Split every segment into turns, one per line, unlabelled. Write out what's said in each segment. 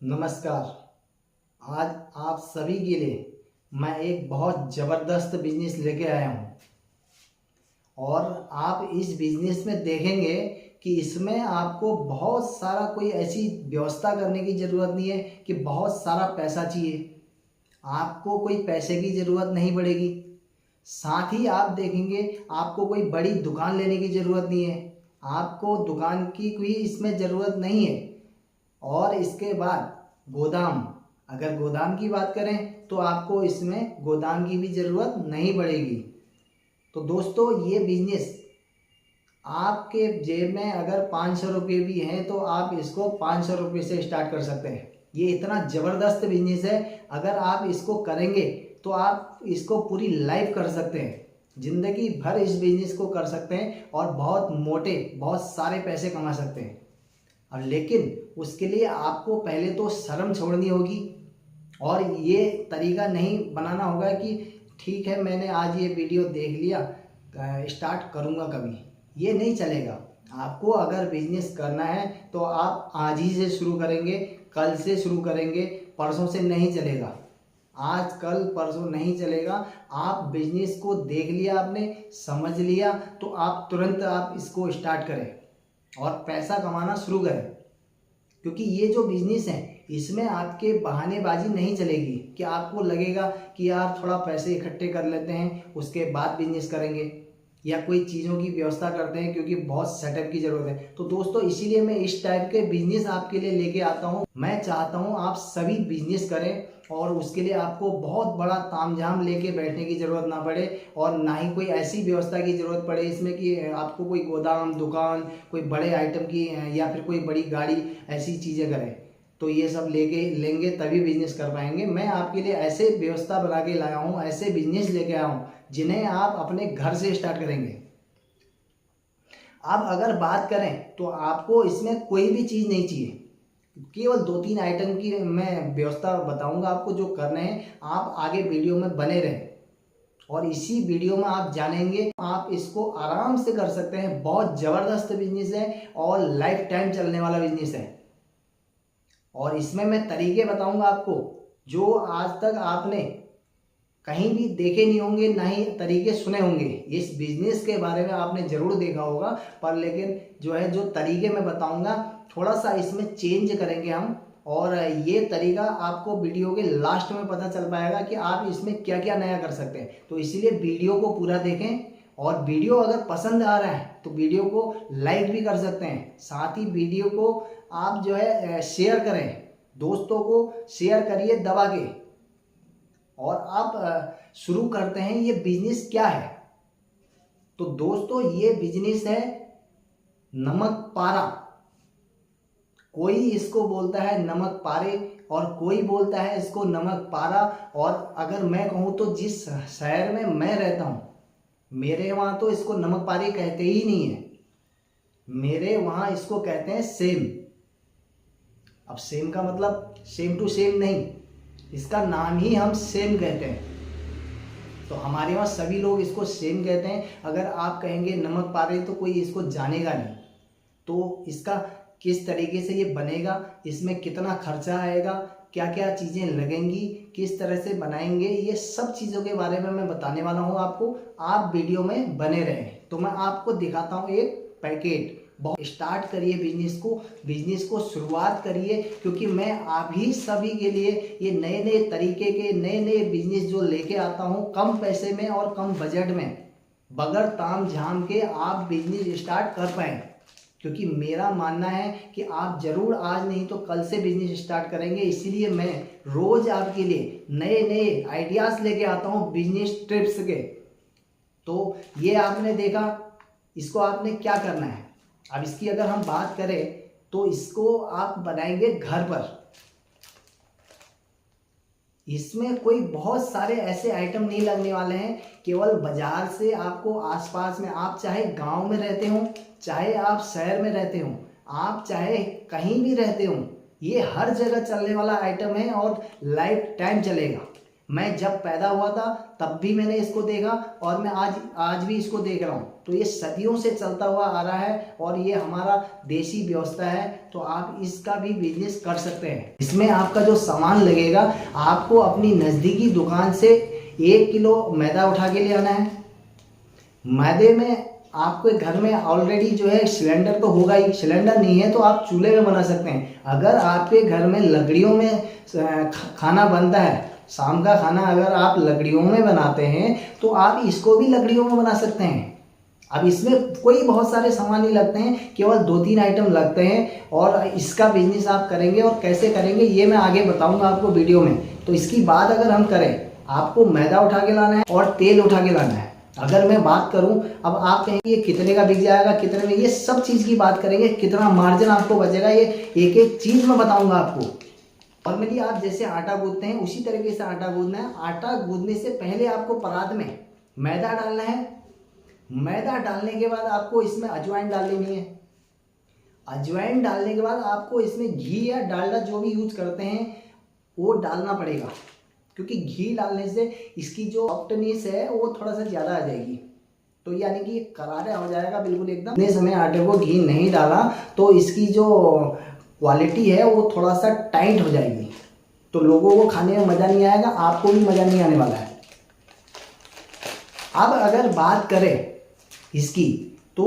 नमस्कार। आज आप सभी के लिए मैं एक बहुत ज़बरदस्त बिजनेस लेके आया हूँ और आप इस बिजनेस में देखेंगे कि इसमें आपको बहुत सारा कोई ऐसी व्यवस्था करने की ज़रूरत नहीं है कि बहुत सारा पैसा चाहिए। आपको कोई पैसे की ज़रूरत नहीं पड़ेगी। साथ ही आप देखेंगे आपको कोई बड़ी दुकान लेने की ज़रूरत नहीं है। आपको दुकान की कोई इसमें ज़रूरत नहीं है। और इसके बाद गोदाम, अगर गोदाम की बात करें तो आपको इसमें गोदाम की भी ज़रूरत नहीं पड़ेगी। तो दोस्तों, ये बिजनेस आपके जेब में अगर 500 रुपये भी हैं तो आप इसको 500 रुपये से स्टार्ट कर सकते हैं। ये इतना ज़बरदस्त बिजनेस है, अगर आप इसको करेंगे तो आप इसको पूरी लाइफ कर सकते हैं, ज़िंदगी भर इस बिजनेस को कर सकते हैं और बहुत सारे पैसे कमा सकते हैं। और लेकिन उसके लिए आपको पहले तो शर्म छोड़नी होगी और ये तरीका नहीं बनाना होगा कि ठीक है मैंने आज ये वीडियो देख लिया, स्टार्ट करूँगा कभी। ये नहीं चलेगा। आपको अगर बिजनेस करना है तो आप आज ही से शुरू करेंगे, कल से शुरू करेंगे, परसों से नहीं चलेगा। आज कल परसों नहीं चलेगा। आप बिजनेस को देख लिया, आपने समझ लिया तो आप तुरंत आप इसको स्टार्ट करें और पैसा कमाना शुरू करें। क्योंकि ये जो बिजनेस है इसमें आपके बहानेबाजी नहीं चलेगी कि आपको लगेगा कि यार थोड़ा पैसे इकट्ठे कर लेते हैं उसके बाद बिजनेस करेंगे या कोई चीज़ों की व्यवस्था करते हैं क्योंकि बहुत सेटअप की ज़रूरत है। तो दोस्तों, इसीलिए मैं इस टाइप के बिजनेस आपके लिए लेके आता हूँ। मैं चाहता हूँ आप सभी बिजनेस करें और उसके लिए आपको बहुत बड़ा तामझाम लेके बैठने की ज़रूरत ना पड़े और ना ही कोई ऐसी व्यवस्था की ज़रूरत पड़े इसमें कि आपको कोई गोदाम, दुकान, कोई बड़े आइटम की या फिर कोई बड़ी गाड़ी, ऐसी चीज़ें करें। तो ये सब लेंगे तभी बिजनेस कर पाएंगे। मैं आपके लिए ऐसे व्यवस्था बना के लाया हूँ, ऐसे बिजनेस लेके आया हूँ जिन्हें आप अपने घर से स्टार्ट करेंगे। अब अगर बात करें तो आपको इसमें कोई भी चीज़ नहीं चाहिए, केवल 2-3 आइटम की मैं व्यवस्था बताऊंगा आपको जो करने हैं। आप आगे वीडियो में बने रहें और इसी वीडियो में आप जानेंगे आप इसको आराम से कर सकते हैं। बहुत ज़बरदस्त बिजनेस है और लाइफ टाइम चलने वाला बिजनेस है। और इसमें मैं तरीके बताऊंगा आपको जो आज तक आपने कहीं भी देखे नहीं होंगे, ना ही तरीके सुने होंगे। इस बिजनेस के बारे में आपने ज़रूर देखा होगा, पर लेकिन जो तरीके मैं बताऊंगा थोड़ा सा इसमें चेंज करेंगे हम। और ये तरीका आपको वीडियो के लास्ट में पता चल पाएगा कि आप इसमें क्या क्या नया कर सकते हैं। तो इसीलिए वीडियो को पूरा देखें और वीडियो अगर पसंद आ रहा है तो वीडियो को लाइक भी कर सकते हैं। साथ ही वीडियो को आप शेयर करें, दोस्तों को शेयर करिए दबा के। और आप शुरू करते हैं। ये बिजनेस क्या है? तो दोस्तों, ये बिजनेस है नमक पारा। कोई इसको बोलता है नमक पारे और कोई बोलता है इसको नमक पारा। और अगर मैं कहूँ तो जिस शहर में मैं रहता हूँ मेरे वहाँ तो इसको नमक पारे कहते ही नहीं है। मेरे वहाँ इसको कहते हैं सेम। अब सेम का मतलब सेम टू सेम नहीं, इसका नाम ही हम सेम कहते हैं। तो हमारे वहाँ सभी लोग इसको सेम कहते हैं। अगर आप कहेंगे नमक पारे तो कोई इसको जानेगा नहीं। तो इसका किस तरीके से ये बनेगा, इसमें कितना खर्चा आएगा, क्या क्या चीज़ें लगेंगी, किस तरह से बनाएंगे, ये सब चीज़ों के बारे में मैं बताने वाला हूँ आपको। आप वीडियो में बने रहें। तो मैं आपको दिखाता हूँ एक पैकेट। स्टार्ट करिए बिजनेस को शुरुआत करिए, क्योंकि मैं आप ही सभी के लिए ये नए नए तरीके के नए नए बिजनेस जो लेके आता हूँ कम पैसे में और कम बजट में, बगैर ताम झाम के आप बिजनेस स्टार्ट कर पाएँ। क्योंकि मेरा मानना है कि आप जरूर आज नहीं तो कल से बिजनेस स्टार्ट करेंगे। इसीलिए मैं रोज आपके लिए नए नए आइडियाज़ लेके आता हूँ बिजनेस टिप्स के। तो ये आपने देखा, इसको आपने क्या करना है। अब इसकी अगर हम बात करें तो इसको आप बनाएंगे घर पर। इसमें कोई बहुत सारे ऐसे आइटम नहीं लगने वाले हैं। केवल बाजार से आपको आसपास में, आप चाहे गांव में रहते हो, चाहे आप शहर में रहते हो, आप चाहे कहीं भी रहते हो, ये हर जगह चलने वाला आइटम है और लाइफ टाइम चलेगा। मैं जब पैदा हुआ था तब भी मैंने इसको देखा और मैं आज भी इसको देख रहा हूँ। तो ये सदियों से चलता हुआ आ रहा है और ये हमारा देसी व्यवस्था है। तो आप इसका भी बिजनेस कर सकते हैं। इसमें आपका जो सामान लगेगा, आपको अपनी नज़दीकी दुकान से 1 किलो मैदा उठा के ले आना है। मैदे में आपके घर में ऑलरेडी जो है सिलेंडर तो होगा ही, सिलेंडर नहीं है तो आप चूल्हे में बना सकते हैं। अगर आपके घर में लकड़ियों में खाना बनता है, शाम का खाना अगर आप लकड़ियों में बनाते हैं तो आप इसको भी लकड़ियों में बना सकते हैं। अब इसमें कोई बहुत सारे सामान नहीं लगते हैं, केवल 2-3 आइटम लगते हैं और इसका बिजनेस आप करेंगे। और कैसे करेंगे ये मैं आगे बताऊंगा आपको वीडियो में। तो इसकी बात अगर हम करें, आपको मैदा उठा के लाना है और तेल उठा के लाना है। अगर मैं बात करूं, अब आप कहेंगे ये कितने का बिक जाएगा, कितने में, ये सब चीज़ की बात करेंगे, कितना मार्जिन आपको बचेगा, ये एक एक चीज़ मैं बताऊंगा आपको। नॉर्मली आप जैसे आटा गूंथते हैं उसी तरीके से आटा गूंथना है। आटा गूंथने से पहले आपको परात में मैदा डालना है। मैदा डालने के बाद आपको इसमें अजवाइन डाल लेनी है। अजवाइन डालने के बाद आपको इसमें घी या डालडा जो भी यूज करते हैं वो डालना पड़ेगा, क्योंकि घी डालने से इसकी जो सॉफ्टनेस है वो थोड़ा सा ज़्यादा आ जाएगी। तो यानी कि करारा हो जाएगा बिल्कुल एकदम। इतने समय आटे को घी नहीं डाला तो इसकी जो क्वालिटी है वो थोड़ा सा टाइट हो जाएगी, तो लोगों को खाने में मज़ा नहीं आएगा, आपको भी मज़ा नहीं आने वाला है। अब अगर बात करें इसकी, तो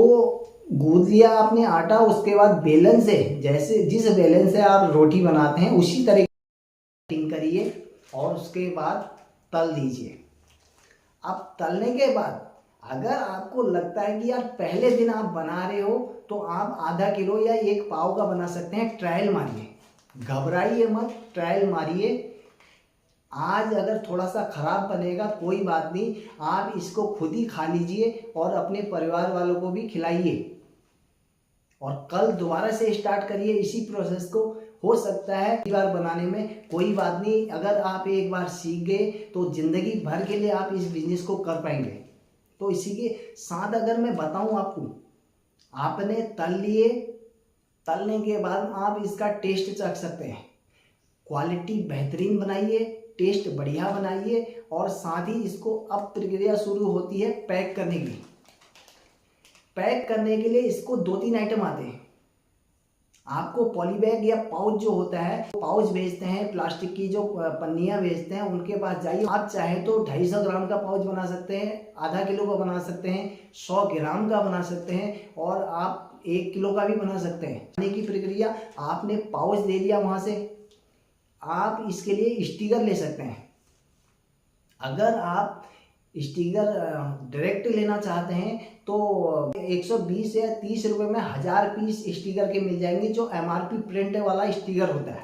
गूंथ लिया आपने आटा, उसके बाद बेलन से, जैसे जिस बेलन से आप रोटी बनाते हैं उसी तरीके कटिंग करिए और उसके बाद तल दीजिए। अब तलने के बाद अगर आपको लगता है कि यार पहले दिन आप बना रहे हो तो आप आधा किलो या 1 पाव का बना सकते हैं। ट्रायल मारिए, घबराइए मत, ट्रायल मारिए। आज अगर थोड़ा सा खराब बनेगा कोई बात नहीं, आप इसको खुद ही खा लीजिए और अपने परिवार वालों को भी खिलाइए और कल दोबारा से स्टार्ट करिए इसी प्रोसेस को। हो सकता है एक बार बनाने में, कोई बात नहीं, अगर आप एक बार सीख गए तो जिंदगी भर के लिए आप इस बिजनेस को कर पाएंगे। तो इसी के साथ अगर मैं बताऊं आपको, आपने तल लिए, तलने के बाद आप इसका टेस्ट चख सकते हैं। क्वालिटी बेहतरीन बनाइए, टेस्ट बढ़िया बनाइए और साथ ही इसको अब प्रक्रिया शुरू होती है पैक करने की। पैक करने के लिए इसको 2-3 आइटम आते हैं। आपको पॉलीबैग या पाउच जो होता है, पाउच बेचते हैं, प्लास्टिक की जो पन्नियां बेचते हैं, उनके पास जाइए। आप चाहे तो 250 ग्राम का पाउच बना सकते हैं, आधा किलो का बना सकते हैं, 100 ग्राम का बना सकते हैं और आप 1 किलो का भी बना सकते हैं। बनाने की प्रक्रिया, आपने पाउच ले लिया, वहां से आप इसके लिए स्टिकर ले सकते हैं। अगर आप स्टिकर डायरेक्ट लेना चाहते हैं तो 120 या 30 रुपए में 1000 पीस स्टिकर के मिल जाएंगे, जो MRP प्रिंट वाला स्टिकर होता है।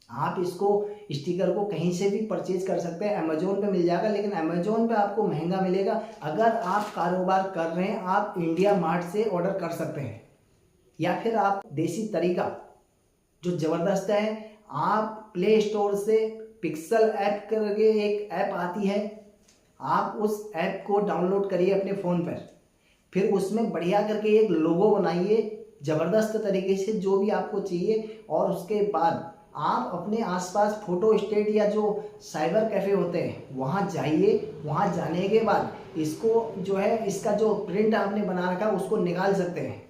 आप इसको स्टिकर को कहीं से भी परचेज कर सकते हैं, अमेजोन पे मिल जाएगा, लेकिन अमेजोन पे आपको महंगा मिलेगा। अगर आप कारोबार कर रहे हैं, आप इंडिया मार्ट से ऑर्डर कर सकते हैं, या फिर आप देसी तरीका जो ज़बरदस्त है, आप प्ले स्टोर से पिक्सल ऐप करके एक ऐप आती है, आप उस ऐप को डाउनलोड करिए अपने फ़ोन पर। फिर उसमें बढ़िया करके एक लोगो बनाइए ज़बरदस्त तरीके से, जो भी आपको चाहिए। और उसके बाद आप अपने आसपास फोटो स्टेट या जो साइबर कैफ़े होते हैं वहाँ जाइए। वहाँ जाने के बाद इसको जो है, इसका जो प्रिंट आपने बना रखा है उसको निकाल सकते हैं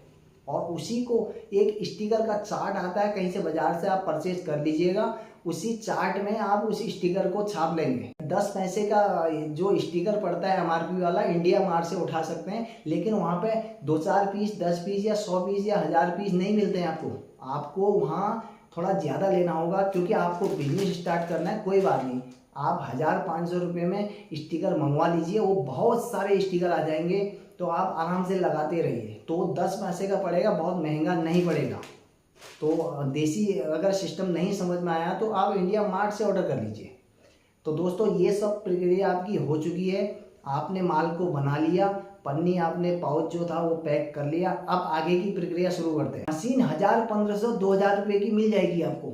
और उसी को एक स्टिकर का चार्ट आता है, कहीं से बाजार से आप परचेज कर लीजिएगा। उसी चार्ट में आप उस स्टिकर को छाप लेंगे। 10 पैसे का जो स्टिकर पड़ता है MRP वाला, इंडिया मार्ट से उठा सकते हैं, लेकिन वहाँ पे 2-4 पीस, 10 पीस या 100 पीस या 1000 पीस नहीं मिलते हैं आपको वहाँ थोड़ा ज़्यादा लेना होगा, क्योंकि आपको बिजनेस स्टार्ट करना है। कोई बात नहीं, आप 1500 रुपये में स्टिकर मंगवा लीजिए, वो बहुत सारे स्टिकर आ जाएंगे, तो आप आराम से लगाते रहिए। तो 10 पैसे का पड़ेगा, बहुत महंगा नहीं पड़ेगा। तो देसी अगर सिस्टम नहीं समझ में आया तो आप इंडिया मार्ट से ऑर्डर कर लीजिए। तो दोस्तों ये सब प्रक्रिया आपकी हो चुकी है। आपने माल को बना लिया, पन्नी आपने पाउच जो था वो पैक कर लिया। अब आगे की प्रक्रिया शुरू करते हैं। मशीन 1000, 1500, 2000 रुपये की मिल जाएगी आपको,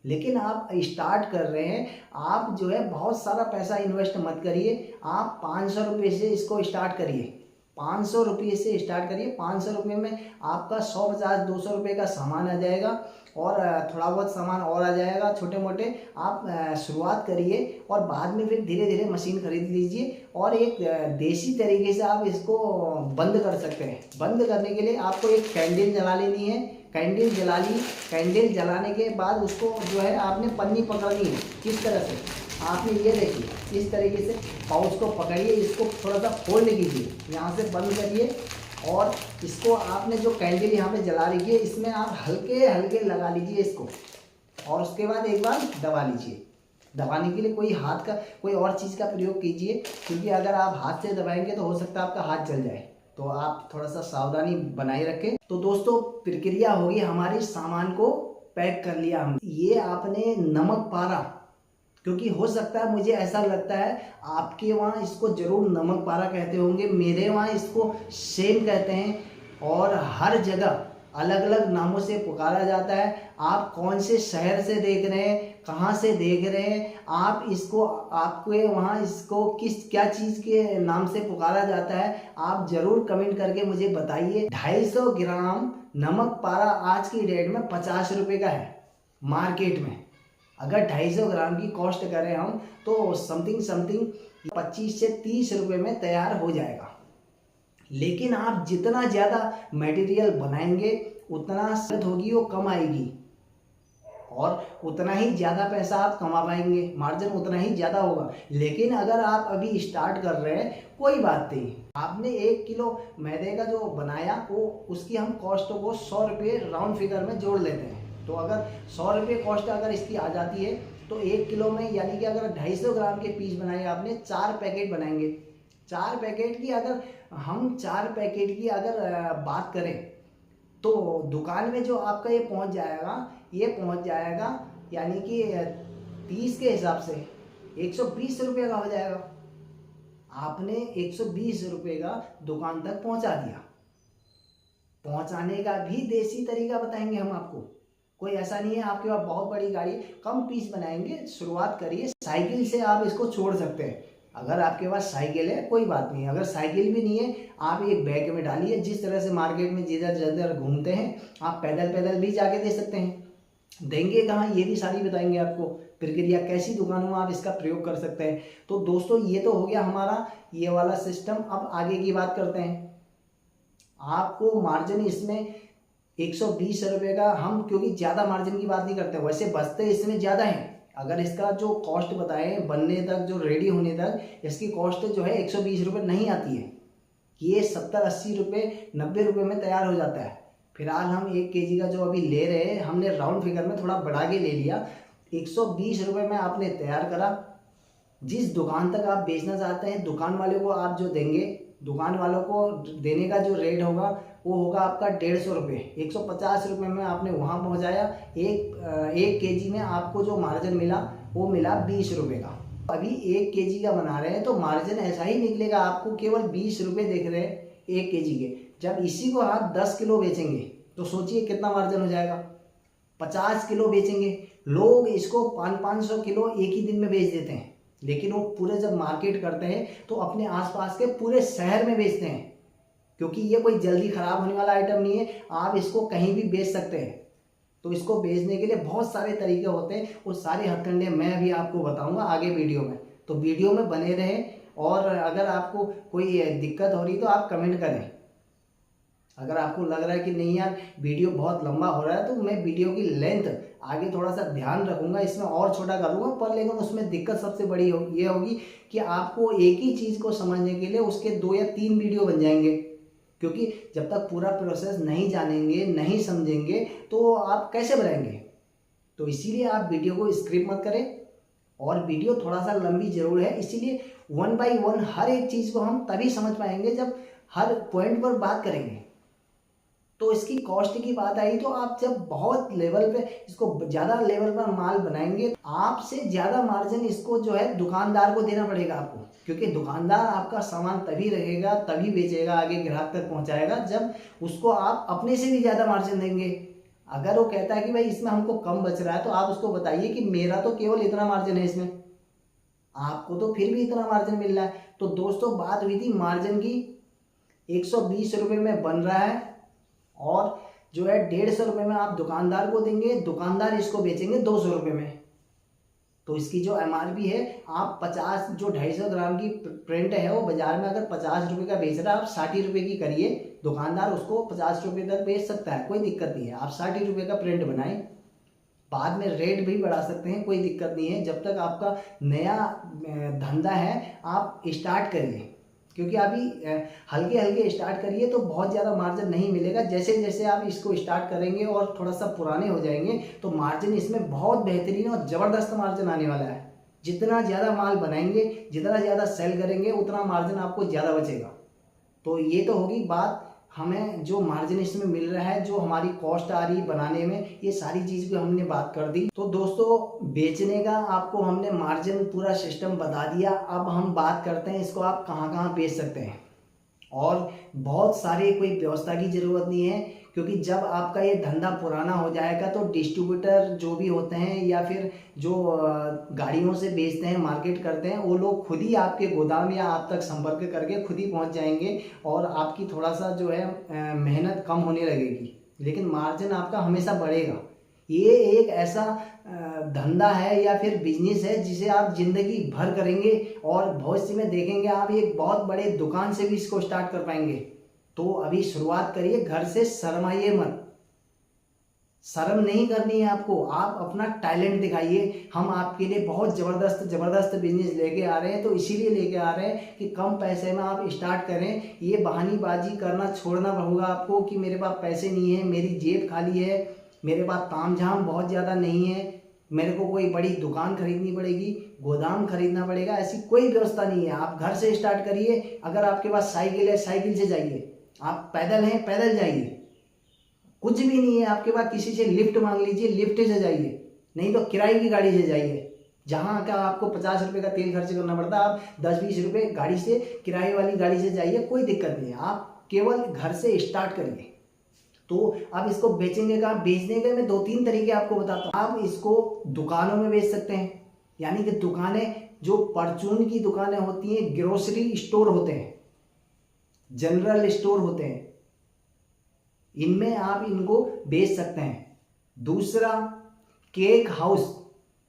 लेकिन आप स्टार्ट कर रहे हैं, आप जो है बहुत सारा पैसा इन्वेस्ट मत करिए। आप 500 रुपये से इसको स्टार्ट करिए। 500 रुपये से स्टार्ट करिए। 500 रुपये में आपका 150-200 रुपये का सामान आ जाएगा और थोड़ा बहुत सामान और आ जाएगा छोटे मोटे। आप शुरुआत करिए और बाद में फिर धीरे धीरे मशीन खरीद लीजिए। और एक देसी तरीके से आप इसको बंद कर सकते हैं। बंद करने के लिए आपको एक कैंडल जला लेनी है। कैंडल जला ली, कैंडल जलाने के बाद उसको जो है आपने पन्नी पकड़नी है। किस तरह से, आपने ये देखिए इस तरीके से पाउच को पकड़िए, इसको थोड़ा सा फोल्ड कीजिए, यहाँ से बंद करिए और इसको आपने जो कैंडल यहाँ पे जला रखी है इसमें आप हल्के हल्के लगा लीजिए इसको और उसके बाद एक बार दबा लीजिए। दबाने के लिए कोई हाथ का कोई और चीज़ का प्रयोग कीजिए, क्योंकि अगर आप हाथ से दबाएंगे तो हो सकता है आपका हाथ जल जाए। तो आप थोड़ा सा सावधानी बनाए रखें। तो दोस्तों प्रक्रिया होगी हमारी, सामान को पैक कर लिया हम। ये आपने नमक पारा, क्योंकि हो सकता है मुझे ऐसा लगता है आपके वहाँ इसको जरूर नमक पारा कहते होंगे, मेरे वहाँ इसको सेम कहते हैं और हर जगह अलग अलग नामों से पुकारा जाता है। आप कौन से शहर से देख रहे हैं, कहाँ से देख रहे हैं, आप इसको आपके वहाँ इसको क्या चीज़ के नाम से पुकारा जाता है, आप ज़रूर कमेंट करके मुझे बताइए। 250 ग्राम नमक पारा आज की डेट में 50 रुपये का है मार्केट में। अगर 250 ग्राम की कॉस्ट करें हम तो समथिंग 25 से 30 रुपये में तैयार हो जाएगा। लेकिन आप जितना ज़्यादा मटेरियल बनाएंगे उतना सेहत होगी वो कम आएगी और उतना ही ज़्यादा पैसा आप कमा पाएंगे, मार्जिन उतना ही ज़्यादा होगा। लेकिन अगर आप अभी स्टार्ट कर रहे हैं कोई बात नहीं, आपने 1 किलो मैदे का जो बनाया वो उसकी हम कॉस्ट को 100 रुपये राउंड फिगर में जोड़ लेते हैं। तो अगर 100 रुपये कॉस्ट अगर इसकी आ जाती है तो 1 किलो में यानी कि अगर 250 ग्राम के पीस बनाए आपने, 4 पैकेट बनाएंगे। 4 पैकेट की अगर हम 4 पैकेट की अगर बात करें तो दुकान में जो आपका ये पहुंच जाएगा यानी कि 30 के हिसाब से 120 रुपये का हो जाएगा। आपने 120 रुपये का दुकान तक पहुंचा दिया। पहुंचाने का भी देसी तरीका बताएंगे हम आपको। कोई ऐसा नहीं है आपके पास बहुत बड़ी गाड़ी, कम पीस बनाएंगे। शुरुआत करिए, साइकिल से आप इसको छोड़ सकते हैं। अगर आपके पास साइकिल है कोई बात नहीं, अगर साइकिल भी नहीं है आप एक बैग में डालिए। जिस तरह से मार्केट में जिधर जिधर घूमते हैं आप पैदल भी जाके दे सकते हैं। देंगे कहाँ ये भी सारी बताएंगे आपको, प्रक्रिया कैसी दुकानों में आप इसका प्रयोग कर सकते हैं। तो दोस्तों ये तो हो गया हमारा ये वाला सिस्टम। अब आगे की बात करते हैं। आपको मार्जिन इसमें 120 रुपये का, हम क्योंकि ज़्यादा मार्जिन की बात नहीं करते, वैसे बचते इसमें ज़्यादा हैं। अगर इसका जो कॉस्ट बताए बनने तक, जो रेडी होने तक इसकी कॉस्ट जो है 120 रुपये नहीं आती है। ये 70-80 रुपये 90 रुपये में तैयार हो जाता है। फिलहाल हम 1 केजी का जो अभी ले रहे हैं हमने राउंड फिगर में थोड़ा बढ़ा के ले लिया। 120 रुपये में आपने तैयार करा। जिस दुकान तक आप बेचना चाहते हैं दुकान वाले को आप जो देंगे, दुकान वालों को देने का जो रेट होगा वो होगा आपका 150 रुपये। 150 रुपये में आपने वहाँ पहुँचाया। एक केजी में आपको जो मार्जिन मिला वो मिला 20 रुपये का। अभी 1 केजी का बना रहे हैं तो मार्जिन ऐसा ही निकलेगा, आपको केवल 20 रुपये दिख रहे हैं 1 केजी के। जब इसी को आप 10 किलो बेचेंगे तो सोचिए कितना मार्जिन हो जाएगा। 50 किलो बेचेंगे, लोग इसको 500 किलो एक ही दिन में बेच देते हैं। लेकिन वो पूरे जब मार्केट करते हैं तो अपने आसपास के पूरे शहर में बेचते हैं, क्योंकि ये कोई जल्दी खराब होने वाला आइटम नहीं है। आप इसको कहीं भी बेच सकते हैं। तो इसको बेचने के लिए बहुत सारे तरीके होते हैं, वो सारे हथकंडे मैं भी आपको बताऊंगा आगे वीडियो में। तो वीडियो में बने रहें। और अगर आपको कोई दिक्कत हो रही तो आप कमेंट करें। अगर आपको लग रहा है कि नहीं यार वीडियो बहुत लंबा हो रहा है तो मैं वीडियो की लेंथ आगे थोड़ा सा ध्यान रखूंगा, इसमें और छोटा करूंगा। पर लेकिन उसमें दिक्कत सबसे बड़ी ये होगी कि आपको एक ही चीज़ को समझने के लिए उसके 2 या 3 वीडियो बन जाएंगे, क्योंकि जब तक पूरा प्रोसेस नहीं जानेंगे, नहीं समझेंगे तो आप कैसे बनाएंगे। तो इसीलिए आप वीडियो को स्किप मत करें। और वीडियो थोड़ा सा लंबी जरूर है, इसीलिए 1 बाय 1 हर एक चीज़ को हम तभी समझ पाएंगे जब हर पॉइंट पर बात करेंगे। तो इसकी कॉस्ट की बात आई तो आप जब बहुत लेवल पे इसको ज़्यादा लेवल पर माल बनाएंगे आपसे ज़्यादा मार्जिन इसको जो है दुकानदार को देना पड़ेगा आपको, क्योंकि दुकानदार आपका सामान तभी रहेगा, तभी बेचेगा, आगे ग्राहक तक पहुंचाएगा जब उसको आप अपने से भी ज़्यादा मार्जिन देंगे। अगर वो कहता है कि भाई इसमें हमको कम बच रहा है तो आप उसको बताइए कि मेरा तो केवल इतना मार्जिन है इसमें, आपको तो फिर भी इतना मार्जिन मिल रहा है। तो दोस्तों बात हुई थी मार्जिन की। 120 रुपये में बन रहा है और जो है 150 रुपये में आप दुकानदार को देंगे, दुकानदार इसको बेचेंगे 200 रुपये में। तो इसकी जो MRP है, आप 50 जो 250 ग्राम की प्रिंट है वो बाजार में अगर 50 रुपये का बेच रहा है, आप 60 रुपये की करिए, दुकानदार उसको 50 रुपये तक बेच सकता है, कोई दिक्कत नहीं है। आप 60 रुपये का प्रिंट बनाएं, बाद में रेट भी बढ़ा सकते हैं, कोई दिक्कत नहीं है। जब तक आपका नया धंधा है आप स्टार्ट करिए, क्योंकि अभी हल्के हल्के स्टार्ट करिए तो बहुत ज़्यादा मार्जिन नहीं मिलेगा। जैसे जैसे आप इसको स्टार्ट करेंगे और थोड़ा सा पुराने हो जाएंगे तो मार्जिन इसमें बहुत बेहतरीन और ज़बरदस्त मार्जिन आने वाला है। जितना ज़्यादा माल बनाएंगे, जितना ज़्यादा सेल करेंगे, उतना मार्जिन आपको ज़्यादा बचेगा। तो ये तो होगी बात, हमें जो मार्जिन इसमें मिल रहा है, जो हमारी कॉस्ट आ रही है बनाने में, ये सारी चीज़ की हमने बात कर दी। तो दोस्तों बेचने का आपको हमने मार्जिन पूरा सिस्टम बता दिया। अब हम बात करते हैं इसको आप कहाँ कहाँ बेच सकते हैं। और बहुत सारे कोई व्यवस्था की ज़रूरत नहीं है, क्योंकि जब आपका ये धंधा पुराना हो जाएगा तो डिस्ट्रीब्यूटर जो भी होते हैं या फिर जो गाड़ियों से बेचते हैं, मार्केट करते हैं, वो लोग खुद ही आपके गोदाम या आप तक संपर्क करके खुद ही पहुंच जाएंगे और आपकी थोड़ा सा जो है मेहनत कम होने लगेगी, लेकिन मार्जिन आपका हमेशा बढ़ेगा। ये एक ऐसा धंधा है या फिर बिजनेस है जिसे आप जिंदगी भर करेंगे और भविष्य में देखेंगे आप एक बहुत बड़े दुकान से भी इसको स्टार्ट कर पाएंगे। तो अभी शुरुआत करिए, घर से शर्माइए मत, शर्म नहीं करनी है आपको, आप अपना टैलेंट दिखाइए। हम आपके लिए बहुत ज़बरदस्त बिजनेस लेके आ रहे हैं, तो इसीलिए लेके आ रहे हैं कि कम पैसे में आप स्टार्ट करें। ये बहानीबाजी करना छोड़ना होगा आपको कि मेरे पास पैसे नहीं है, मेरी जेब खाली है, मेरे पास तामझाम बहुत ज़्यादा नहीं है, मेरे को कोई बड़ी दुकान खरीदनी पड़ेगी, गोदाम खरीदना पड़ेगा, ऐसी कोई व्यवस्था नहीं है। आप घर से स्टार्ट करिए। अगर आपके पास साइकिल है, साइकिल से जाइए, आप पैदल हैं, पैदल जाइए, कुछ भी नहीं है आपके पास, किसी से लिफ्ट मांग लीजिए, लिफ्ट से जाइए, नहीं तो किराए की गाड़ी से जाइए। जहाँ का आपको 50 रुपये का तेल खर्च करना पड़ता है, आप 10-20 रुपये गाड़ी से, किराए वाली गाड़ी से जाइए, कोई दिक्कत नहीं है। आप केवल घर से स्टार्ट करिए। तो अब इसको बेचेंगे का, बेचने के मैं 2-3 तरीके आपको बताता हूँ। आप इसको दुकानों में बेच सकते हैं, यानी कि दुकानें जो परचून की दुकानें होती हैं, ग्रोसरी स्टोर होते हैं, जनरल स्टोर होते हैं, इनमें आप इनको बेच सकते हैं। दूसरा, केक हाउस,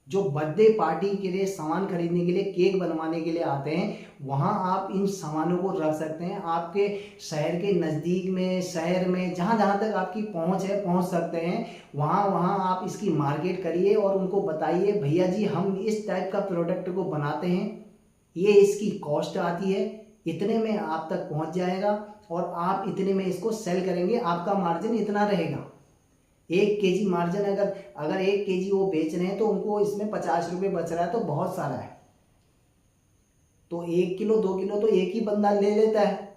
जो बर्थडे पार्टी के लिए सामान खरीदने के लिए, केक बनवाने के लिए आते हैं, वहाँ आप इन सामानों को रख सकते हैं। आपके शहर के नज़दीक में, शहर में जहाँ जहाँ तक आपकी पहुँच है, पहुँच सकते हैं, वहाँ आप इसकी मार्केट करिए और उनको बताइए, भैया जी हम इस टाइप का प्रोडक्ट को बनाते हैं, ये इसकी कॉस्ट आती है, इतने में आप तक पहुँच जाएगा और आप इतने में इसको सेल करेंगे, आपका मार्जिन इतना रहेगा। 1 केजी मार्जिन, अगर 1 केजी वो बेच रहे हैं तो उनको इसमें 50 रुपये बच रहा है, तो बहुत सारा है। तो 1 किलो 2 किलो तो एक ही बंदा ले लेता है।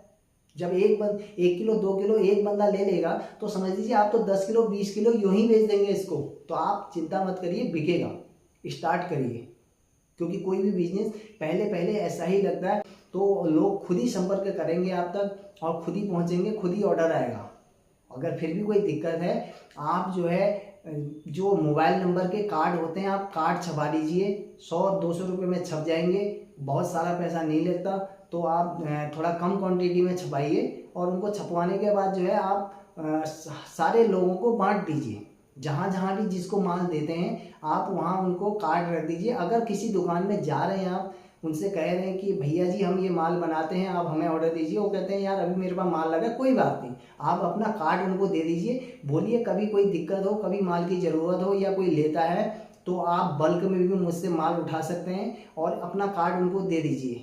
जब 1 किलो 2 किलो एक बंदा ले लेगा तो समझ लीजिए आप तो 10 किलो 20 किलो यूं ही बेच देंगे इसको। तो आप चिंता मत करिए, बिकेगा, स्टार्ट करिए। क्योंकि कोई भी बिजनेस पहले ऐसा ही लगता है, तो लोग खुद ही संपर्क करेंगे आप तक और खुद ही पहुंचेंगे, खुद ही ऑर्डर आएगा। अगर फिर भी कोई दिक्कत है, आप जो है जो मोबाइल नंबर के कार्ड होते हैं, आप कार्ड छपा लीजिए, 100-200 रुपये में छप जाएंगे, बहुत सारा पैसा नहीं लगता। तो आप थोड़ा कम क्वांटिटी में छपाइए और उनको छपवाने के बाद जो है आप सारे लोगों को बांट दीजिए। जहाँ जहाँ भी जिसको माल देते हैं आप वहाँ उनको कार्ड रख दीजिए। अगर किसी दुकान में जा रहे हैं, आप उनसे कह रहे हैं कि भैया जी हम ये माल बनाते हैं, आप हमें ऑर्डर दीजिए, वो कहते हैं यार अभी मेरे पास माल लगा, कोई बात नहीं, आप अपना कार्ड उनको दे दीजिए। बोलिए कभी कोई दिक्कत हो, कभी माल की ज़रूरत हो या कोई लेता है तो आप बल्क में भी मुझसे माल उठा सकते हैं और अपना कार्ड उनको दे दीजिए।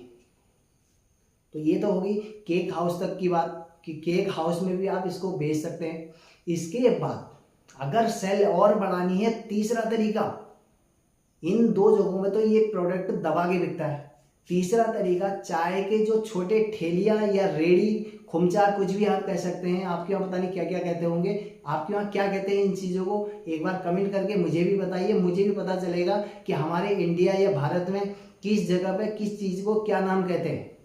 तो ये तो होगी केक हाउस तक की बात कि केक हाउस में भी आप इसको बेच सकते हैं। इसके बाद अगर सेल और बढ़ानी है, तीसरा तरीका, इन 2 जगहों में तो ये प्रोडक्ट दबा के बिकता है। तीसरा तरीका, चाय के जो छोटे ठेलियाँ या रेड़ी, खुमचा, कुछ भी आप कह सकते हैं, आपके यहाँ पता नहीं क्या क्या कहते होंगे, आपके यहाँ क्या कहते हैं इन चीज़ों को, एक बार कमेंट करके मुझे भी बताइए, मुझे भी पता चलेगा कि हमारे इंडिया या भारत में किस जगह पे किस चीज़ को क्या नाम कहते हैं।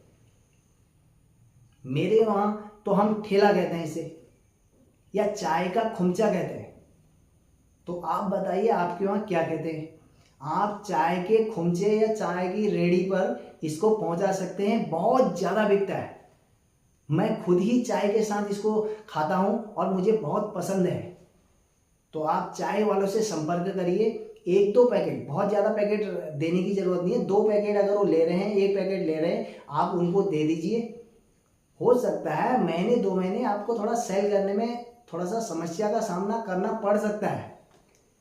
मेरे वहाँ तो हम ठेला कहते हैं इसे, या चाय का खुमचा कहते हैं। तो आप बताइए आपके वहाँ क्या कहते हैं। आप चाय के खुमचे या चाय की रेड़ी पर इसको पहुंचा सकते हैं, बहुत ज़्यादा बिकता है। मैं खुद ही चाय के साथ इसको खाता हूँ और मुझे बहुत पसंद है। तो आप चाय वालों से संपर्क करिए। 1-2 पैकेट, बहुत ज़्यादा पैकेट देने की ज़रूरत नहीं है। 2 पैकेट अगर वो ले रहे हैं, 1 पैकेट ले रहे हैं, आप उनको दे दीजिए। हो सकता है महीने 2 महीने आपको थोड़ा सेल करने में थोड़ा सा समस्या का सामना करना पड़ सकता है।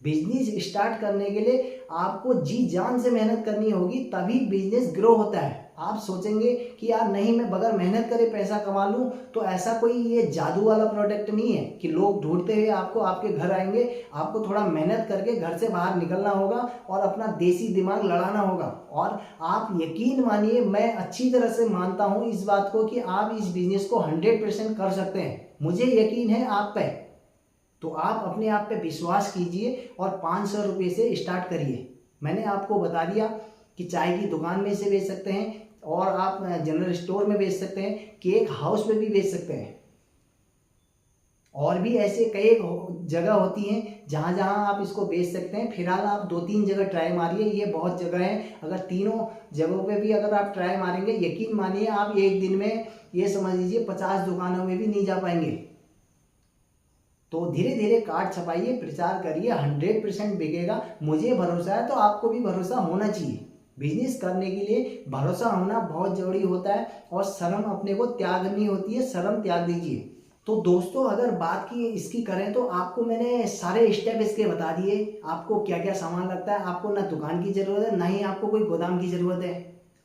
बिजनेस स्टार्ट करने के लिए आपको जी जान से मेहनत करनी होगी, तभी बिजनेस ग्रो होता है। आप सोचेंगे कि यार नहीं, मैं बगैर मेहनत करे पैसा कमा लूं, तो ऐसा कोई ये जादू वाला प्रोडक्ट नहीं है कि लोग ढूंढते हुए आपको आपके घर आएंगे। आपको थोड़ा मेहनत करके घर से बाहर निकलना होगा और अपना देसी दिमाग लड़ाना होगा। और आप यकीन मानिए, मैं अच्छी तरह से मानता हूं इस बात को कि आप इस बिजनेस को 100% कर सकते हैं। मुझे यकीन है आप पे। तो आप अपने आप पे विश्वास कीजिए और 500 रुपये से स्टार्ट करिए। मैंने आपको बता दिया कि चाय की दुकान में से बेच सकते हैं, और आप जनरल स्टोर में बेच सकते हैं, केक हाउस में भी बेच सकते हैं, और भी ऐसे कई जगह होती हैं जहाँ जहाँ आप इसको बेच सकते हैं। फिलहाल आप 2-3 जगह ट्राई मारिए, ये बहुत जगह है। अगर तीनों जगहों पे भी अगर आप ट्राई मारेंगे, यकीन मानिए आप एक दिन में ये समझ लीजिए 50 दुकानों में भी नहीं जा पाएंगे। तो धीरे धीरे कार्ड छपाइए, प्रचार करिए, 100% बिकेगा। मुझे भरोसा है, तो आपको भी भरोसा होना चाहिए। बिजनेस करने के लिए भरोसा होना बहुत जरूरी होता है, और शर्म अपने को त्यागनी होती है। शर्म त्याग दीजिए। तो दोस्तों, अगर बात की इसकी करें तो आपको मैंने सारे स्टेप इसके बता दिए। आपको क्या क्या सामान लगता है। आपको ना दुकान की ज़रूरत है, ना ही आपको कोई गोदाम की ज़रूरत है।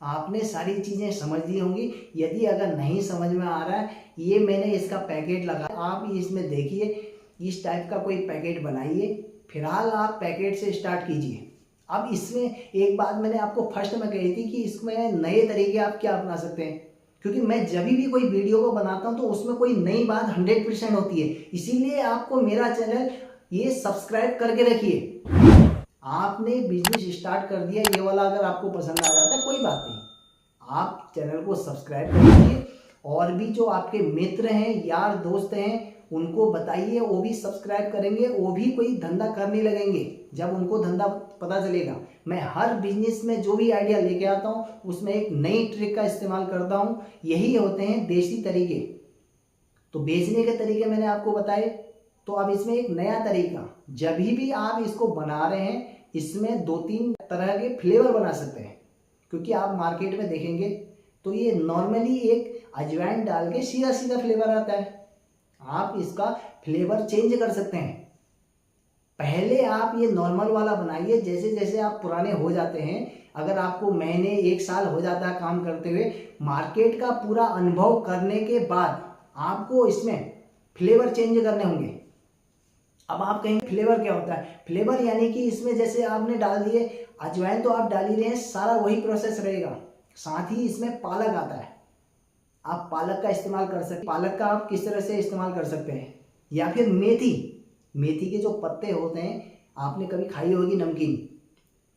आपने सारी चीज़ें समझ ली होंगी। यदि अगर नहीं समझ में आ रहा है, ये मैंने इसका पैकेट लगा, आप इसमें देखिए, इस टाइप का कोई पैकेट बनाइए। फिलहाल आप पैकेट से स्टार्ट कीजिए। अब इसमें एक बात मैंने आपको फर्स्ट में कही थी कि इसमें नए तरीके आप क्या अपना सकते हैं, क्योंकि मैं जब भी कोई वीडियो को बनाता हूं तो उसमें कोई नई बात 100% होती है। इसीलिए आपको मेरा चैनल ये सब्सक्राइब करके रखिए। आपने बिजनेस स्टार्ट कर दिया, ये वाला अगर आपको पसंद आ जाता है कोई बात नहीं, आप चैनल को सब्सक्राइब कर लीजिए। और भी जो आपके मित्र हैं, यार दोस्त हैं, उनको बताइए, वो भी सब्सक्राइब करेंगे, वो भी कोई धंधा करने लगेंगे जब उनको धंधा पता चलेगा। मैं हर बिजनेस में जो भी आइडिया लेके आता हूँ उसमें एक नई ट्रिक का इस्तेमाल करता हूँ। यही होते हैं देसी तरीके। तो बेचने के तरीके मैंने आपको बताए। तो अब इसमें एक नया तरीका, जब भी आप इसको बना रहे हैं, इसमें 2-3 तरह के फ्लेवर बना सकते हैं। क्योंकि आप मार्केट में देखेंगे तो ये नॉर्मली एक अजवाइन डाल के सीधा सीधा फ्लेवर आता है। आप इसका फ्लेवर चेंज कर सकते हैं। पहले आप ये नॉर्मल वाला बनाइए। जैसे जैसे आप पुराने हो जाते हैं, अगर आपको महीने 1 साल हो जाता है काम करते हुए, मार्केट का पूरा अनुभव करने के बाद आपको इसमें फ्लेवर चेंज करने होंगे। अब आप कहेंगे फ्लेवर क्या होता है? फ्लेवर यानी कि इसमें जैसे आपने डाल दिए अजवाइन, तो आप डाल ही रहे हैं, सारा वही प्रोसेस रहेगा। साथ ही इसमें पालक आता है, आप पालक का इस्तेमाल कर सकते हैं। पालक का आप किस तरह से इस्तेमाल कर सकते हैं, या फिर मेथी, मेथी के जो पत्ते होते हैं, आपने कभी खाई होगी नमकीन,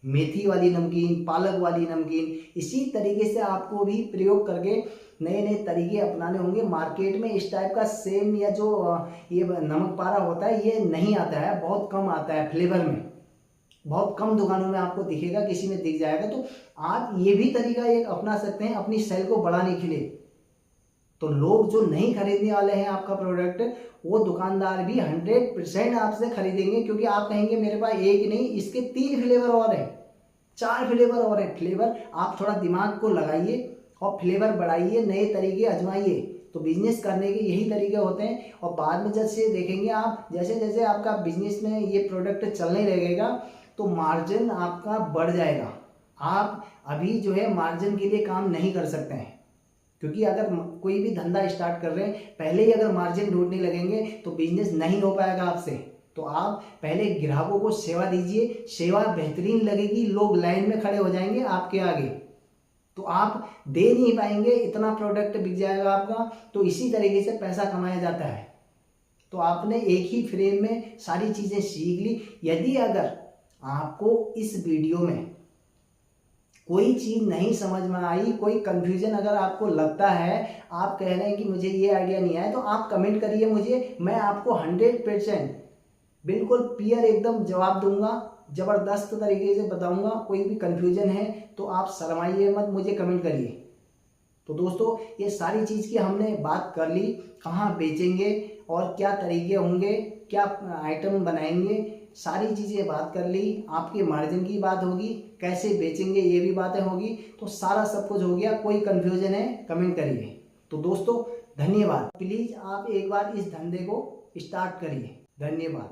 मेथी वाली नमकीन, पालक वाली नमकीन। इसी तरीके से आपको भी प्रयोग करके नए नए तरीके अपनाने होंगे। मार्केट में इस टाइप का सेम या जो ये नमक पारा होता है, ये नहीं आता है, बहुत कम आता है फ्लेवर में। बहुत कम दुकानों में आपको दिखेगा, किसी में दिख जाएगा। तो आप ये भी तरीका एक अपना सकते हैं अपनी सेल को बढ़ाने के लिए। तो लोग जो नहीं खरीदने वाले हैं आपका प्रोडक्ट, वो दुकानदार भी 100% आपसे खरीदेंगे, क्योंकि आप कहेंगे मेरे पास एक नहीं, इसके 3 फ्लेवर और है, 4 फ्लेवर और है। फ्लेवर आप थोड़ा दिमाग को लगाइए और फ्लेवर बढ़ाइए, नए तरीके आजमाइए। तो बिजनेस करने के यही तरीके होते हैं। और बाद में जैसे देखेंगे आप, जैसे जैसे आपका बिजनेस में ये प्रोडक्ट चलने लगेगा तो मार्जिन आपका बढ़ जाएगा। आप अभी जो है मार्जिन के लिए काम नहीं कर सकते हैं, क्योंकि अगर कोई भी धंधा स्टार्ट कर रहे हैं, पहले ही अगर मार्जिन ढूंढने लगेंगे तो बिजनेस नहीं हो पाएगा आपसे। तो आप पहले ग्राहकों को सेवा दीजिए, सेवा बेहतरीन लगेगी, लोग लाइन में खड़े हो जाएंगे आपके आगे, तो आप दे नहीं पाएंगे, इतना प्रोडक्ट बिक जाएगा आपका। तो इसी तरीके से पैसा कमाया जाता है। तो आपने एक ही फ्रेम में सारी चीज़ें सीख ली। यदि अगर आपको इस वीडियो में कोई चीज़ नहीं समझ में आई, कोई कंफ्यूजन अगर आपको लगता है, आप कह रहे हैं कि मुझे ये आइडिया नहीं आया, तो आप कमेंट करिए मुझे, मैं आपको 100% बिल्कुल क्लियर एकदम जवाब दूंगा, ज़बरदस्त तरीके से बताऊंगा। कोई भी कंफ्यूजन है तो आप शर्माइए मत, मुझे कमेंट करिए। तो दोस्तों ये सारी चीज़ की हमने बात कर ली, कहाँ बेचेंगे और क्या तरीके होंगे, क्या आइटम बनाएंगे, सारी चीज़ें बात कर ली। आपके मार्जिन की बात होगी, कैसे बेचेंगे ये भी बातें होगी। तो सारा सब कुछ हो गया। कोई कंफ्यूजन है कमेंट करिए। तो दोस्तों धन्यवाद। प्लीज़ आप एक बार इस धंधे को स्टार्ट करिए। धन्यवाद।